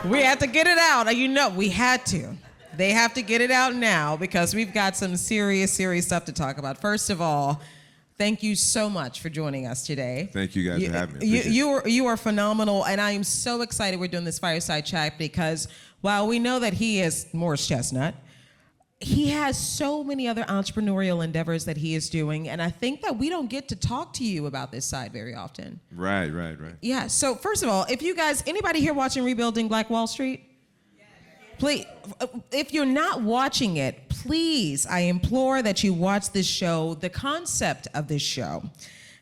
We had to get it out. You know, we had to. They have to get it out now because we've got some serious stuff to talk about. First of all, thank you so much for joining us today. Thank you guys for having me. You are phenomenal, and I am so excited we're doing this Fireside Chat because while we know that he is Morris Chestnut, he has so many other entrepreneurial endeavors that he is doing, and I think that we don't get to talk to you about this side very often. Right. Yeah, so first of all, if you guys, anybody here watching Rebuilding Black Wall Street? Please, if you're not watching it, please, I implore that you watch this show, the concept of this show,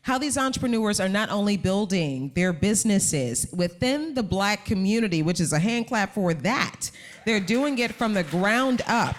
how these entrepreneurs are not only building their businesses within the Black community, which is a hand clap for that, they're doing it from the ground up,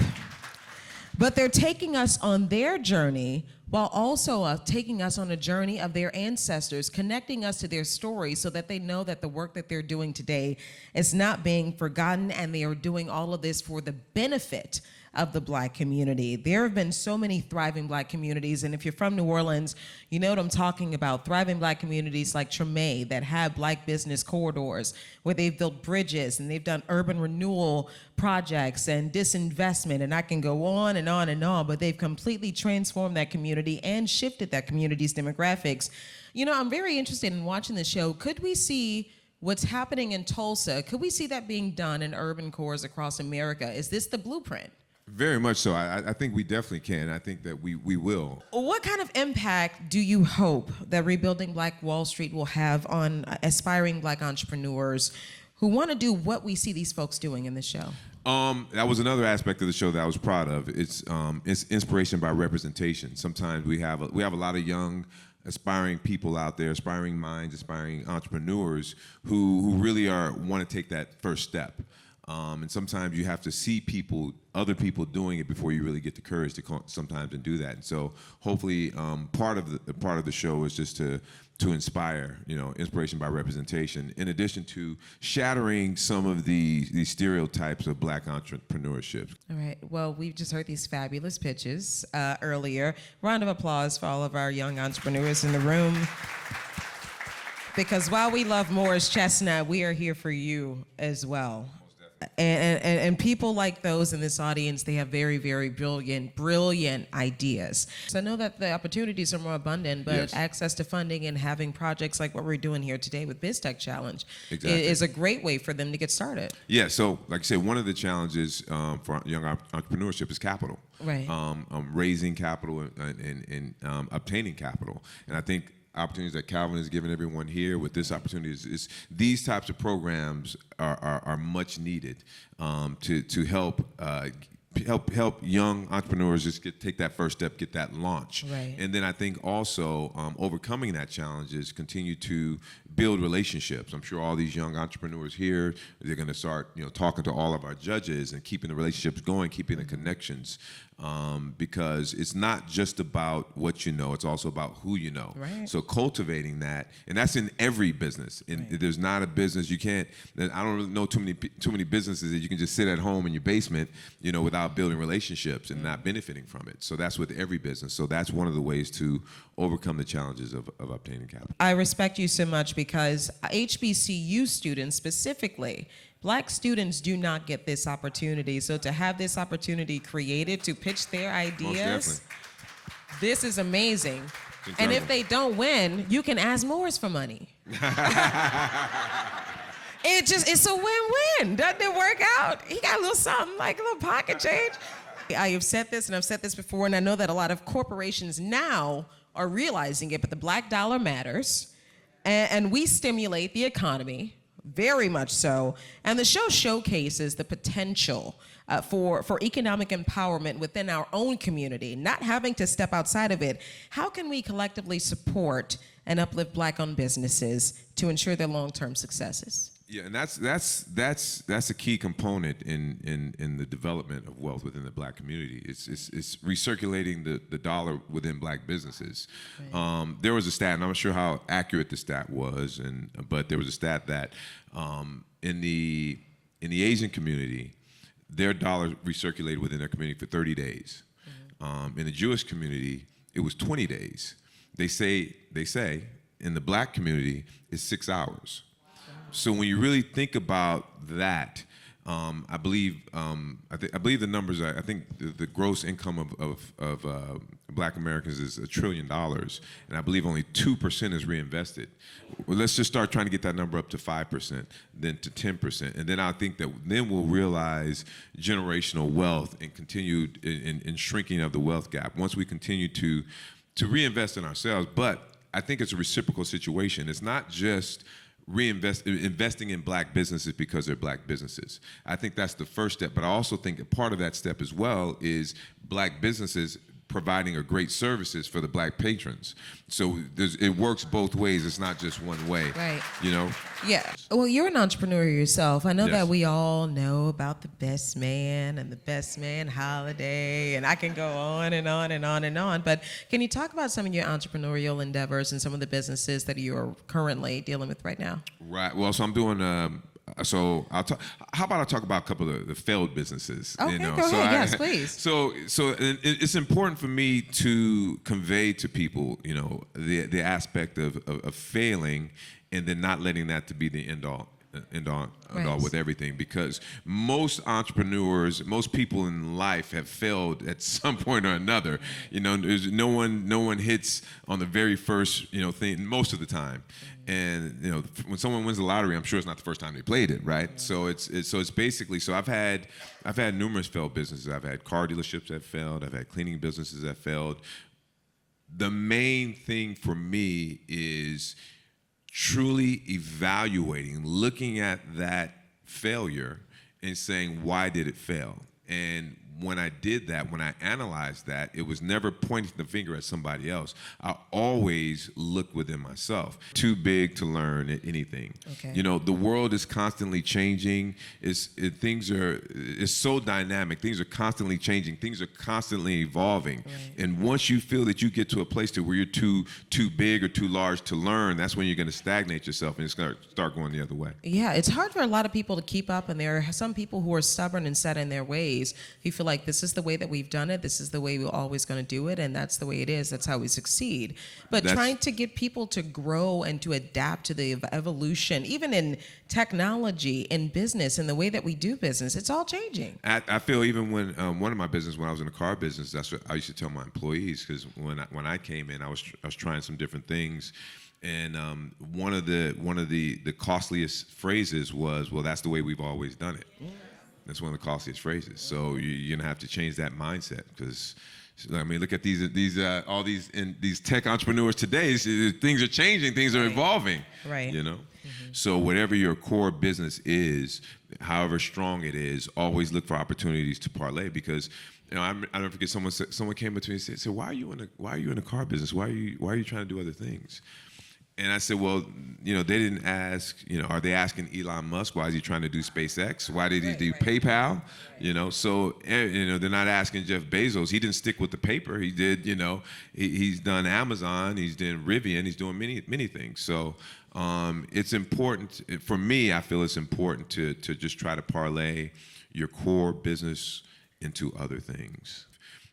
but they're taking us on their journey while also taking us on a journey of their ancestors, connecting us to their stories so that they know that the work that they're doing today is not being forgotten, and they are doing all of this for the benefit of the Black community. There have been so many thriving Black communities, and if you're from New Orleans, you know what I'm talking about. Thriving Black communities like Treme that have Black business corridors where they've built bridges and they've done urban renewal projects and disinvestment, and I can go on and on and on, but they've completely transformed that community and shifted that community's demographics. You know, I'm very interested in watching this show. Could we see what's happening in Tulsa? Could we see that being done in urban cores across America? Is this the blueprint? Very much so. I think we definitely can. I think that we will. What kind of impact do you hope that Rebuilding Black Wall Street will have on aspiring Black entrepreneurs who want to do what we see these folks doing in this show? That was another aspect of the show that I was proud of. It's inspiration by representation. Sometimes we have a lot of young aspiring people out there, aspiring minds, aspiring entrepreneurs who really want to take that first step. And sometimes you have to see other people doing it before you really get the courage to sometimes and do that. And so hopefully part of the show is just to inspire, inspiration by representation, in addition to shattering some of these stereotypes of Black entrepreneurship. All right, well, we've just heard these fabulous pitches earlier. Round of applause for all of our young entrepreneurs in the room. Because while we love Morris Chestnut, we are here for you as well. And people like those in this audience, they have very, very brilliant ideas. So I know that the opportunities are more abundant, but yes, access to funding and having projects like what we're doing here today with BizTech Challenge exactly is a great way for them to get started. Yeah, so like I said, one of the challenges for young entrepreneurship is capital. Right. Raising capital and obtaining capital. And I think opportunities that Calvin has given everyone here with this opportunity is these types of programs are much needed to help young entrepreneurs just take that first step, get that launch. Right. And then I think also overcoming that challenge is continue to build relationships. I'm sure all these young entrepreneurs here, they're going to start talking to all of our judges and keeping the relationships going, keeping the connections. Because it's not just about what you know, it's also about who you know. Right. So cultivating that, and that's in every business. And right, there's not a business I don't really know too many businesses that you can just sit at home in your basement, without building relationships and not benefiting from it. So that's with every business. So that's one of the ways to overcome the challenges of obtaining capital. I respect you so much because HBCU students specifically, Black students do not get this opportunity. So to have this opportunity created to pitch their ideas, this is amazing. And if they don't win, you can ask Morris for money. It's a win-win. Doesn't it work out? He got a little something, like a little pocket change. I have said this, and I've said this before, and I know that a lot of corporations now are realizing it, but the Black dollar matters, and we stimulate the economy. Very much so. And the show showcases the potential for economic empowerment within our own community, not having to step outside of it. How can we collectively support and uplift Black-owned businesses to ensure their long-term successes? Yeah, and that's a key component in the development of wealth within the Black community. It's recirculating the dollar within Black businesses. Right. There was a stat, and I'm not sure how accurate the stat was, but there was a stat that in the Asian community, their dollar recirculated within their community for 30 days. Mm-hmm. In the Jewish community, it was 20 days. They say in the Black community, it's 6 hours. So when you really think about that, I believe I believe the numbers are. I think the gross income of Black Americans is $1 trillion, and I believe only 2% is reinvested. Well, let's just start trying to get that number up to 5%, then to 10%, and then I think that then we'll realize generational wealth and continued in shrinking of the wealth gap. Once we continue to reinvest in ourselves, but I think it's a reciprocal situation. It's not just investing in Black businesses because they're Black businesses. I think that's the first step, but I also think a part of that step as well is Black businesses providing a great services for the Black patrons. So it works both ways. It's not just one way. Right. You know? Yeah. Well, you're an entrepreneur yourself. I know Yes. that we all know about the best man and the best man holiday, and I can go on and on and on and on. But can you talk about some of your entrepreneurial endeavors and some of the businesses that you're currently dealing with right now? Right. Well, so I'm doing. So I'll talk. How about I talk about a couple of the failed businesses? Okay, go ahead. Yes, please. So it's important for me to convey to people, the aspect of failing, and then not letting that to be the end all with everything, because most entrepreneurs, most people in life have failed at some point or another. There's no one hits on the very first thing most of the time. And when someone wins the lottery, I'm sure it's not the first time they played it, right? So it's basically, so I've had numerous failed businesses. I've had car dealerships that failed. I've had cleaning businesses that failed. The main thing for me is truly evaluating, looking at that failure and saying, why did it fail? And when I did that, when I analyzed that, it was never pointing the finger at somebody else. I always look within myself. Too big to learn anything. Okay. The world is constantly changing. It's so dynamic. Things are constantly changing. Things are constantly evolving. Right. And once you feel that you get to a place to where you're too big or too large to learn, that's when you're going to stagnate yourself and it's going to start going the other way. Yeah, it's hard for a lot of people to keep up, and there are some people who are stubborn and set in their ways. You feel like this is the way that we've done it, this is the way we're always going to do it, and that's the way it is, that's how we succeed. But trying to get people to grow and to adapt to the evolution, even in technology, in business, in the way that we do business, it's all changing. I feel even when one of my business, when I was in the car business, that's what I used to tell my employees, because when I came in, I was trying some different things. And one of the costliest phrases was, well, that's the way we've always done it. That's one of the costliest phrases. So you're gonna have to change that mindset, because look at all these tech entrepreneurs today. Things are changing, things are evolving. Right. Mm-hmm. So whatever your core business is, however strong it is, always look for opportunities to parlay, because I never forget someone came up to me and said, why are you in the car business? Why are you trying to do other things? And I said, well, they didn't ask, are they asking Elon Musk, why is he trying to do SpaceX? Why did he do PayPal? So, they're not asking Jeff Bezos. He didn't stick with the paper. He did, he's done Amazon, he's done Rivian, he's doing many things. So it's important, for me, I feel it's important to just try to parlay your core business into other things.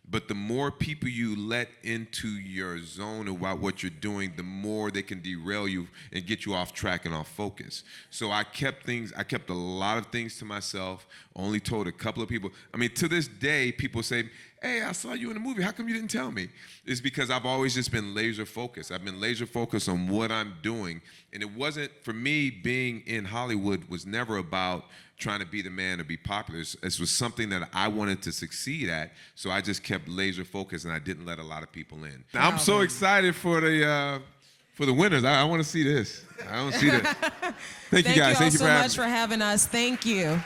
But the more people you let into your zone about what you're doing, the more they can derail you and get you off track and off focus. So I kept a lot of things to myself, only told a couple of people. I mean, to this day, people say, hey, I saw you in a movie. How come you didn't tell me? It's because I've always just been laser focused. I've been laser focused on what I'm doing. And it wasn't, for me, being in Hollywood was never about trying to be the man or be popular. This was something that I wanted to succeed at, so I just kept laser focused and I didn't let a lot of people in. Now, I'm so excited for the winners. I want to see this. I want to see this. Thank you guys. Thank you all so much for having us. Thank you.